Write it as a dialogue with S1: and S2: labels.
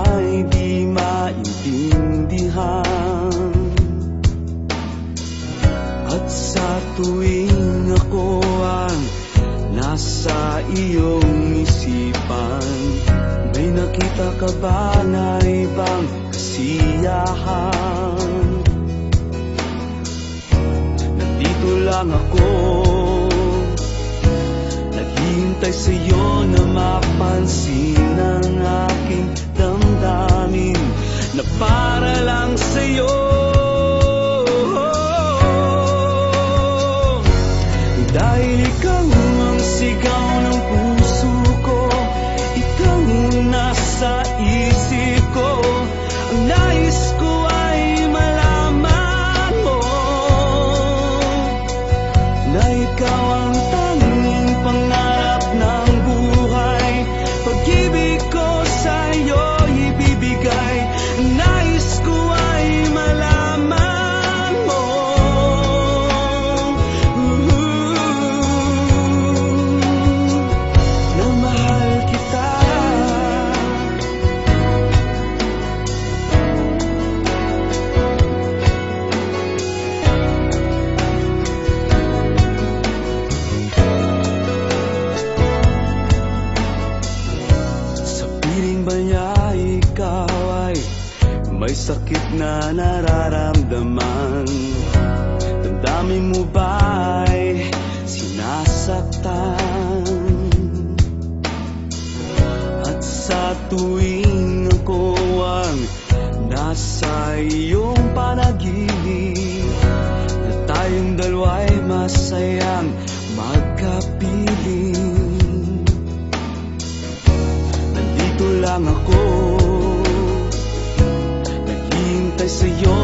S1: ay di maintindihan. At sa tuwing ako ang nasa iyong isipan, may nakita ka ba na ibang kasiyahan? Nandito lang ako, naghihintay sa'yo na mapansin ang aking damdamin, na para lang sa'yo. Dahil ikaw ang sigaw ng puso ko, ikaw nasa isip ko. Ang nais ko ay malaman mo na ikaw ang tanging pangarap ng buhay. Pag-ibig ko sa'yo ibibigay. Ang nais ko ay malaman mo na mahal kita. Sa piling ba niya ikaw ay may sakit na nararamdaman? Damdamin mo ba'y sinasaktan? At sa tuwing ako ang nasa iyong panaginip, na tayong dalawa'y masayang magkapiling, nandito lang ako, naghihintay sa'yo